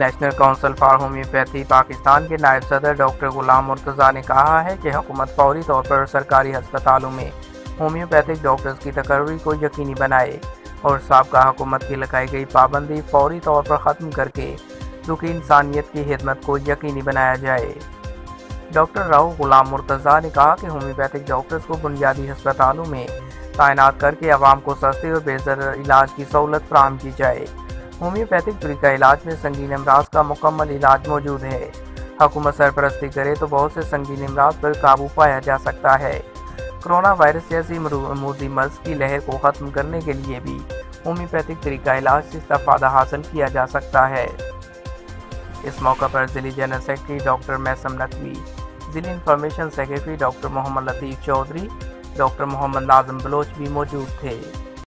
National council for homeopathy Pakistan کے نائب صدر ڈاکٹر غلام مرتضیٰ نے کہا ہے کہ حکومت فوری طور پر سرکاری ہسپتالوں میں ہومیوپیتھک ڈاکٹرز کی تقرری کو یقینی بنائے اور سابقہ حکومت کی لگائی گئی پابندی فوری طور پر ختم کر کے رکن انسانیت کی خدمت کو یقینی بنایا جائے۔ ڈاکٹر رؤف غلام مرتضیٰ نے کہا کہ ہومیوپیتھک ڈاکٹرز کو بنیادی ہسپتالوں میں تعینات کر کے عوام کو سستے اور بے ضرر علاج کی سہولت فراہم کی جائے۔ ہومیوپیتھک طریقہ علاج میں سنگین امراض کا مکمل علاج موجود ہے۔ حکومت سرپرستی کرے تو بہت سے سنگین امراض پر قابو پایا جا سکتا ہے۔ کرونا وائرس جیسی موذی مرض کی لہر کو ختم کرنے کے لیے بھی ہومیوپیتھک طریقہ علاج سے استفادہ حاصل کیا جا سکتا ہے۔ اس موقع پر ضلعی general secretary doctor Maisam Naqvi, ضلعی انفارمیشن سیکرٹری ڈاکٹر محمد لطیف چودھری، ڈاکٹر محمد ناظم بلوچ بھی موجود تھے۔